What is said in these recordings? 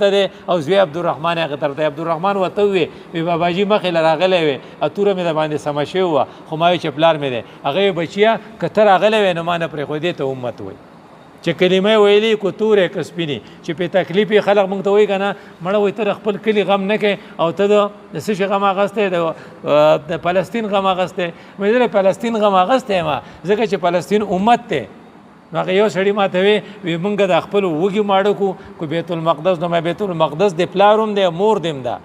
ده او زوی عبدالرحمن هغه طرف ته عبدالرحمن ورته ووی وی باباجي مخې له راغلی وې توره مې د باندې سمه شوې وه خو ما وی چې پلار مې دی هغه بچیه که ته راغلی وې نو ما نه پرېښودې ته امت وی چې کلمه ویلې کو تورې که سپینې چې په تکلیف یې خلک موږ ته وایي که نه مړه وایي ته د خپل کلي غم نه کوې او ته د څه شي غم اخیستی د فلسطین غم اخیستی مې زه د فلسطین غم اخیستی یم ځکه چې فلسطین امت دی نو هغه یو سړي ما ته وی موږ د خپل وږي ماړه کو بیت المقدس نو بیت المقدس د پلار هم دی مور دیم ده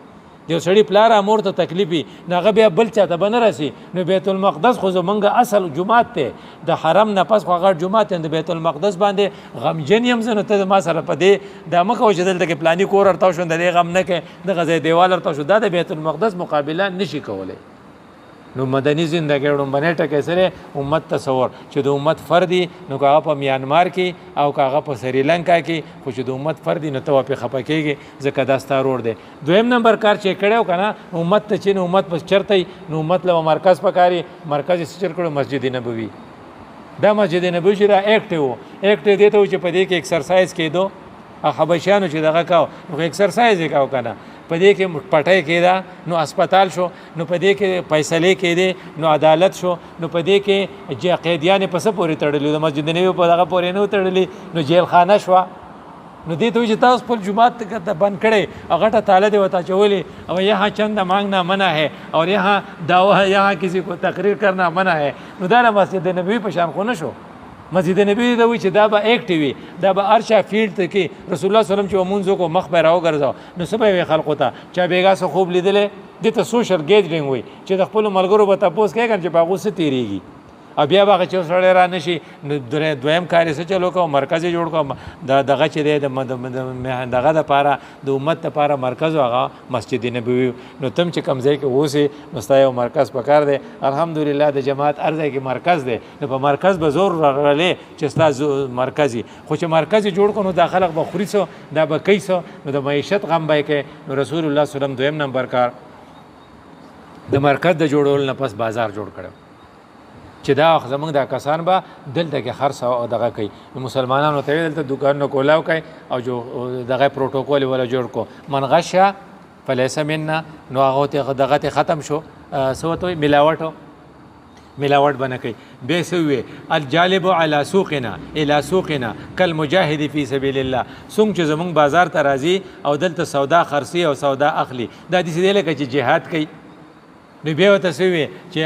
یو سړي پلار مور ته تکلیف وي نو هغه بیا بل چاته به نه رسي نو بیت المقدس خو زمونږ اصل جومات دی د حرم نه پس خو هغه جومات دی د بیت المقدس باندې غمجن یم زه نو ته ما سره په دې دا مه کوه چې دلته کې پلاني کور ورته شو د دې غم نه کوې دغه ځای دیوال ورته شو دا د بیت المقدس مقابله نشي کولی نو مدني زندګۍ لومبنی ټکی سره امت تصور چې د امت فردي نو که هغه په میانمار کې او که هغه په سریلنکا کې خو چې د امت فردي نو ته پرې خفه کېږې ځکه دا ستا رور دی دویم نمبر کار چې کړی که نه امت ته چې نو امت په چرته نو امت له مرکز پکاري مرکز یې څه چر کړو مسجد نبوي دا مسجد نبوي چې دا ایکټ و ایکټ دې ته و چې په دې کې ایکسرسایز کېدو حبشیانو چې دغه کاو نو ایکسرسایز یې کاو که نه په دې کې پټۍ کېده نو اسپتال شو نو په دې کې فیصلې کېدې نو عدالت شو نو په دې کې چې قیدیانې په څه پورې تړلي د مسجد نبوي په دغه پورې نه تړلي نو جیل خانه شوه نو دې ته وایي چې تاسو خپل جومات بند کړی او غټه تاله دې ورته اچولې او یہاں چند مانگنا منع ہے اور یہاں دعوی یہاں کسی کو تقریر کرنا منع ہے نو دا مسجد نبوي په شان خو نه شو مسجد نبی دا وی چې دا به ایکټیو وي دا به ارشا فیلډ ته کې رسول الله صلی الله علیه وسلم چې مونږ کو مخ به راوګرځاو نو سبا وی خلکو ته چا بیګا سره خوب لیدلې دې ته سوشل گیدرینګ وي چې د خپل ملګرو به تاسو کې چې باغو څه تیریږي او بیا به چې سړی را نشي نو دویم کار یې څه چلو کو مرکز جوړ کو دغه چې دی دغه دپاره د امت دپاره مرکز هغه مسجد نبوي نو تم چې کوم ځای کې اوسې نو ستا یو مرکز پکار دی الحمدلله د جماعت هر ځای کې مرکز دی نو په مرکز به زور راغلی چې ستا مرکز خو چې مرکز جوړ کړو نو دا خلک به خوري څه دا به کوي څه نو د معیشت غم به یې کوي نو رسول الله صلی الله علیه وسلم دویم نمبر کار د مرکز د جوړولو نه پس بازار جوړ کړو چې دا زمونږ دا کسان به دلته کې خرڅ او دغه کوي مسلمانانو ته دلته دوکانونه کولاو کوي او جو دغه پروتوکول ولا جوړ کو من غشه فلیس منا نو هغه ته دغه ته ختم شو سوته ملاوت بنه کوي به سوي الجالب على سوقنا الى سوقنا كالمجاهد في سبيل الله څنګه چې زمونږ بازار ته راځي او دلته سودا خرڅي او سودا اخلي دا دې دی لکه چې جهاد کوي نو بیا ورته سوي چې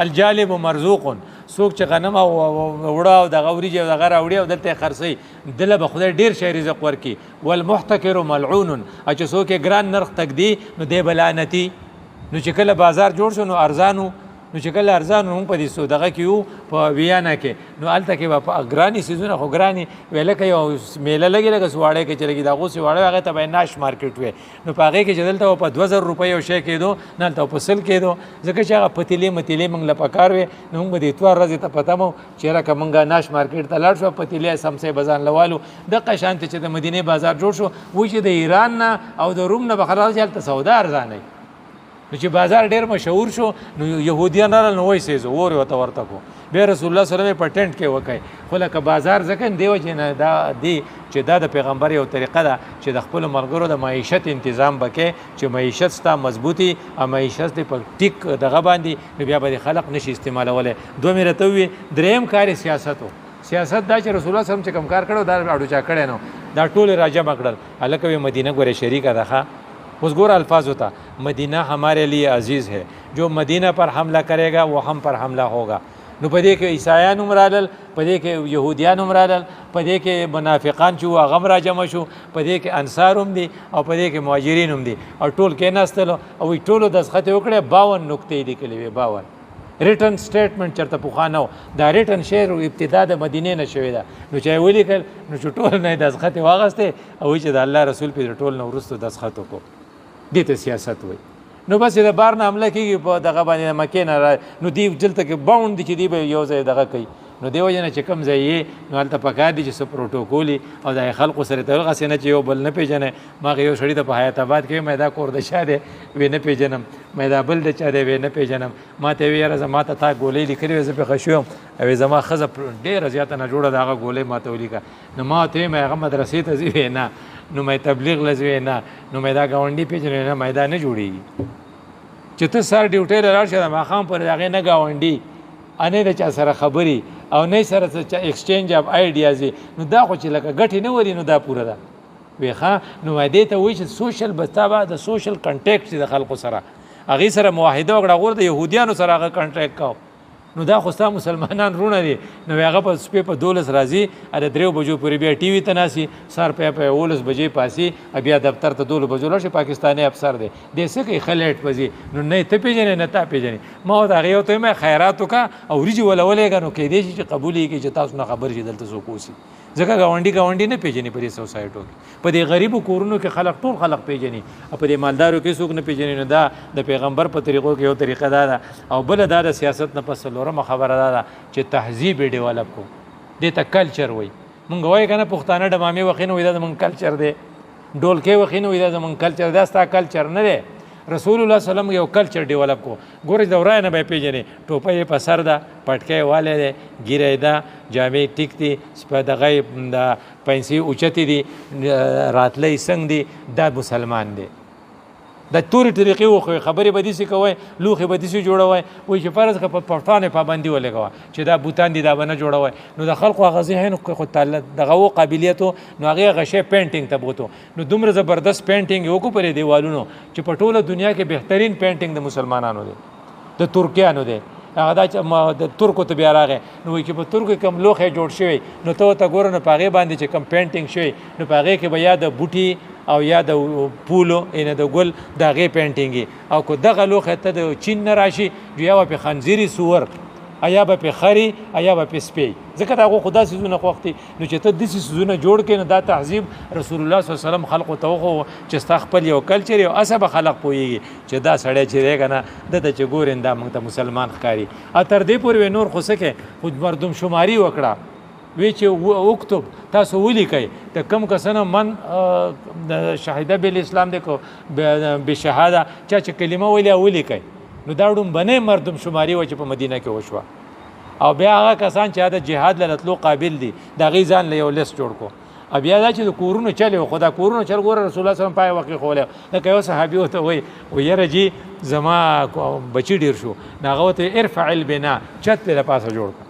الجالب مرزوق څوک چې غنم او وړه او دغه وریجې او دغه راوړي او دلته خرڅوي دله به خدای ډېر شی رزق ورکړي والمحتکر ملعون چې څوک یې ګران نرخ تږدي نو دی به لعنتي نو چې کله بازار جوړ شو نو ارزانو نو چې کله ارزانو موږ په دې دغه کې وو په ویانا کې نو هلته کې به په ګرانې څیزونه خو ګرانې وی لکه یو میله لګي لکه سواړی کې چې لګي د هغو سواړی هغې ته به ناش مارکیټ وی نو په هغې کې چې دلته په 2000 روپۍ یو شی کېدو نه هلته په 100 کېدو ځکه چې هغه پتیلې متیلې موږ له پکار وې نو موږ به د اتوار ورځې ته پته مو چې لکه موږ ناش مارکیټ ته لاړ شو پتیلې سمسې بزان لوالو دغه شانتې چې د مدینې بازار جوړ شو وایي چې د ایران نه او د روم نه به خلاص هلته سودا ارزانه نو چې بازار ډېر مشهور شو نو یهودیان راغلل نو وایي سیزو اور یې ورته ورته کو بیا رسول الله صلی الله علیه وسلم په ټینټ کې وکړی خو لکه بازار ځکه دې وجې نه دا دی چې دا د پیغمبر یو طریقه ده چې د خپلو ملګرو د معیشت انتظام وکړي چې معیشت ستا مضبوطي او معیشت دې په ټیک دغه باندې نو بیا به خلق نشي استعمالولی دوه مې راته ووي دریم کار یې سیاست و سیاست دا چې رسول الله صلی الله علیه وسلم چې کوم کار کړی دا اډو چا کړی نو دا ټول یې راجمع کړل هلکه وی مدینه ګورې شریکه ده ښه اس گور الفاظ ہوتا مدینہ ہمارے لیے عزیز ہے جو مدینہ پر حملہ کرے گا وہ ہم پر حملہ ہوگا نو پدې کې عیسایان هم رالل پدې کې یهودیان هم رالل پدې کې منافقان چې هغه هم راجمع شو پدې کې انصار هم دي او پدې کې مهاجرین هم دي او ټول کېناستل او ټولو دسخط وکړې 52 نقطې لیکلې وې 52 ریټن سټیټمنټ چرته پوخانه دا ریټن شعر ابتدا د مدینې نه شوې ده نو چې ولیکل نو چې ټول نه دسخط واغسته او چې د الله رسول په ټول نو ورستو دسخط وکړو دې ته سیاست وایي نو بس د بار نه حمله کېږي په دغه باندې مکې نه نو دی دلته کې باونډ دي چې دی به یو ځای دغه کوي نو دی وجه نه چې کوم ځای نو هلته پکار دي چې څه پروټوکولي او د خلکو سره ته هغسې نه چې یو بل نه پېژنې ما هغه یو سړي ته په حیات آباد کې مې دا کور د چا دی وی نه پېژنم مې دا بل د چا دی وی نه پېژنم ما ته وی یاره زما ته تا ګولۍ لیکلې وې زه پې ښه شوم او زما ښځه ډېره زیاته نه جوړه د هغه ګولۍ ما ته ولیکه نو ما ورته ویم هغه مدرسې ته ځي وی نه نو مې تبلیغ له ځي نه نو مې دا ګاونډي پېژنې نه مې دا نه جوړېږي چې ته سر ډیوټۍ له لاړ شه د ماښام پورې د هغې نه ګاونډي انې د چا سره خبرې او نه سره څه ایکسچینج اف آیډیاز نو دا خو چې لکه ګټې نه وري نو دا پوره ده وی ښه نو دې ته وایي چې سوشل بستا به د سوشل کنټیکټ چې د خلکو سره هغې سره معاهده وکړه غور د یهودیانو سره هغه کنټریکټ کو نو دا خو ستا مسلمانان رونه دي نو هغه په شپې په 12 راځي د 3 بجو پورې بیا ټي وي ته ناسي سر په 11 بجې پاسي بیا دفتر ته 12 بجو لاړ شي پاکستاني افسر دی دې څه کوي خلیټ پځي نو نه ته پیژنې نه تا پیژنې ما ورته هغې ورته وایم خیرات وکړه او وریجې ولولېږه نو کیدای شي چې قبول یې کړي چې تاسو نه خبر شي دلته څوک اوسي ځکه ګاونډي نه پیژني په دې سوسایټو کې په دې غریبو کورونو کې خلک ټول خلک پیژني او په دې مالدارو کې څوک نه پیژني نو دا د پیغمبر په طریقو کې یو طریقه ده او بله دا د سیاست نه پس څلورمه خبره ده چې تهذیب یې ډیولپ کو دې ته کلچر وایي مونږ وایو که نه پښتانه ډمامې وخینو وایي دا زمونږ کلچر دی ډولکې وخینو وایي دا زمونږ کلچر دا ستا کلچر نه دی رسول الله صلی الله علیه وسلم یو کلچر ډیولپ کو ګورې د ورای نه به یې پیژنې ټوپۍ یې په سر ده پټکی والی دی ګیره یې ده جامې ټیک دي دغه د پنسې اوچتې دي راتلی څنګ دي دا مسلمان دی د تورې طریقې وښوئ خبرې به داسې کوئ لوښې به داسې جوړوئ وایي چې فرض که په پښتانو یې پابندي ولګوه چې دا بوتان دي دا به نه جوړوئ نو د خلکو هغه ذهن خو دغه و قابلیت و نو هغې هغه شی پینټینګ ته بوتو نو دومره زبردست پینټینګ یې وکړو پر دې دیوالونو چې په ټوله دنیا کې بهترین پینټینګ د مسلمانانو دی د ترکیانو دی هغه دا چې د ترکو ته بیا راغی نو وایي چې په ترکو کې کوم لوښی جوړ شوی نو ته ورته ګوره نو په هغې باندې چې کوم پینټینګ شوی نو په هغې کې به یا د بوټي او یا د پولو یعنې د ګل د هغې پینټینګ او که دغه لوښی ته د چین نه راشي یا به پې خنزیري سور یا به پې خري یا به پې سپی ځکه د هغو خو دا څیزونه خوښ دي نو چې ته داسې څیزونه جوړ کړې نو دا تهذیب رسول الله صلی الله علیه وسلم خلقو ته وښوو چې ستا خپل یو کلچر یو هسه به خلق پوهېږي چې دا سړی چې دی که نه دته چې ګورې دا موږ ته مسلمان ښکاري او تر دې پورې وی نور خو څه کې خو مردم شماري وکړه وی چې اکتب تاسو ولیکئ د کم کسانو من شهیده بالاسلام دی کو بشهاده چا چې کلمه ویلې ولیکئ نو دا ډومبنۍ مردم شماري وه چې په مدینه کې وشوه او بیا هغه کسان چې د جهاد له تلو قابل دي د هغې ځان له یو لیست جوړ کو او بیا دا چې د کورونو چل و خو دا کورونو چل ګوره رسول الله صلی پای وقې خولی لکه یو صحابي ورته وایي یاره جي زما بچي ډېر شو نو هغه ورته ارفع البنا چت پې د پاسه جوړ کړه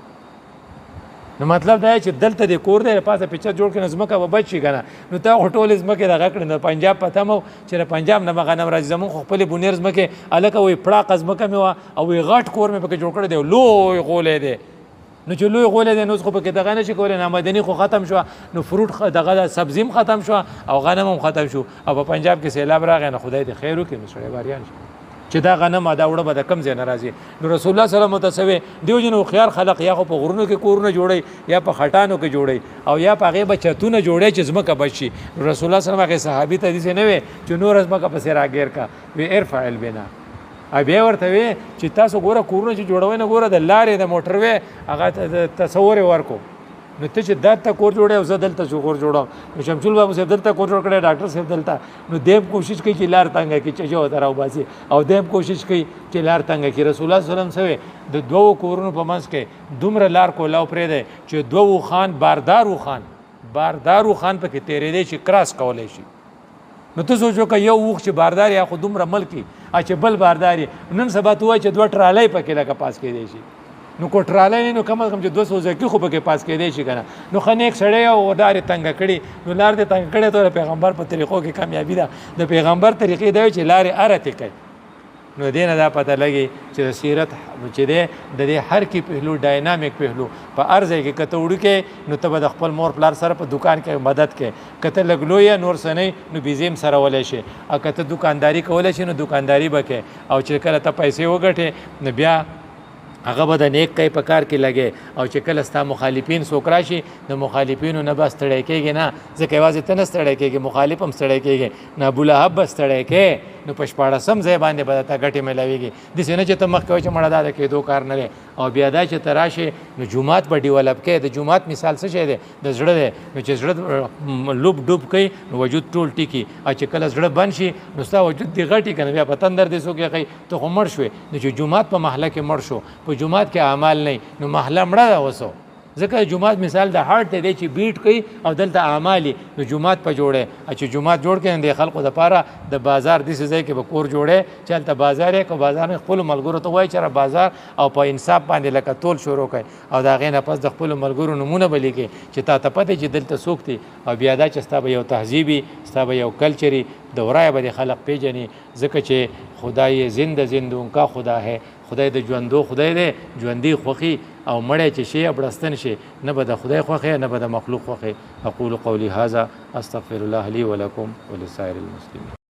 نو مطلب دا چې دلته د کور دی د پاسه پې چت جوړ کړي نو ځمکه به بچ شي که نه نو تا خو ټولې ځمکې دغه کړې نو پنجاب په تمه چې د پنجاب نه به غنم راځي زمونږ خو خپلې بونیر ځمکې هلکه وایي پړاقه ځمکه مې وه او وایي غټ کور مې پکې جوړ کړی دی لوی غولی دی نو چې لوی غولی دی نو اوس خو پکې دغه نه شي کولی نامدني خو ختم شوه نو فروټ دغه سبزي هم ختم شوه او غنم هم ختم شو او په پنجاب کې سیلاب راغی نو خدای دې خیر وکړي نو سړی باریان شي چې دا غنم دا وړه به د کم ځای نه راځي نو رسول الله صلی الله علیه وسلم ته دیو جن خيار خلق یا خو په غرونو کې کورونه جوړي یا په خټانو کې جوړي او یا په هغې به چتونه جوړي چې ځمکه بچ شي رسول الله صلی الله علیه وسلم هغې صحابي ته داسې نه وی چې نور ځمکه پسې راګیر کا وی ارفع البنا بیا ورته وی چې تاسو ګوره کورونه چې جوړوئ نه ګوره د لارې د موټروې هغه تصور یې ورکو نو ته چې دلته کور جوړې او زه دلته کور جوړم نو شمشول بابو صاحب دلته کور جوړ کړی ډاکټر صاحب دلته نو دیم کوشش کوي چې لار تنګه کړي چې جو ته راوباسي او دیم کوشش کوي چې لار تنګه کړي رسول الله صلی الله علیه وسلم د دوو کورونو په منځ کې دومره لار کولاو پرېږدی چې دوو خان باردارو خان پکې تېرېدی چې کراس کولی شي نو ته سوچ وکړه یو اوښ چې باردار یا خو دومره ملکي چې بل باردار نن سبا ته وایي چې 2 ټرالۍ پکې لکه پاس کېدی شي نو کو ټرالۍ نه نو کم از کم چې 200 ځکې خو پکې پاس کېدی شي که نه نو ښه نیک سړی او لارې تنګه کړي نو لار دې تنګه کړې ته د پیغمبر په طریقو کې کامیابي ده د پیغمبر طریقې دا چې لارې ارتې کوي نو دې نه دا پته لګي چې د سیرت چې دی د دې هر کې پهلو ډاینامیک پهلو په هر ځای کې که ته وړوکی نو ته به د خپل مور پلار سره په دوکان کې مدد کوې که ته لږ لوی نور څه نه نو بیزې هم سره ولی شي او که ته دوکانداري کولی شي نو دوکانداري به کوې او چې کله ته پیسې وګټې نو بیا هغه به د نیک کای په کار کې لګې او چې کله ستا مخالفین څوک راشي د مخالفینو نه به ستړی کېږي نه ځکه یوازې ته نه ستړی کېږي مخالف هم ستړی کېږي نه ابولهب به ستړی کې نو په 14 ځای باندې به درته ګټې میلاویږي داسې نه چې ته مخکې وایې چې مړه دا د کېدو کار نه دی او بیا دا چې ته راشې نو جومات به ډیولپ کوې د جومات مثال څه شی دی د زړه دی نو چې زړه لوب ډوب کوي نو وجود ټول ټیکي او چې کله زړه بند شي نو ستا وجود دې غټي که نه بیا په تندر دې څوک یې ته خو مړ شوې نو چې جومات په محله کې مړ شو په جومات کې اعمال نه نو محله مړه ده اوسو ځکه جومات مثال د هارت دی چې بیټ کوي او دلته اعمالي نو جومات په جوړی چې جومات جوړ کړي د خلکو دپاره د بازار داسې ځای کې به کور جوړی چې هلته بازار یې که بازار نه خپلو ملګرو ته وایي چېرې بازار او په انصاف باندې لکه تول شروع کړي او د هغې نه پس د خپلو ملګرو نومونه به لیکي چې تا ته پته چې دلته څوک دي او بیا دا چې ستا به یو تهذیبي ستا به یو کلچري دورای به د خلق پیژني ځکه چې خدای زنده زندون کا خدا ہے خدای د ژوندو خدای دی ژوندي خوښي او مړی چې شي ابړستن شي نه به د خدای خوښي نه به د مخلوق خوښي اقول قولي هذا استغفر الله لي ولكم ولسائر المسلمين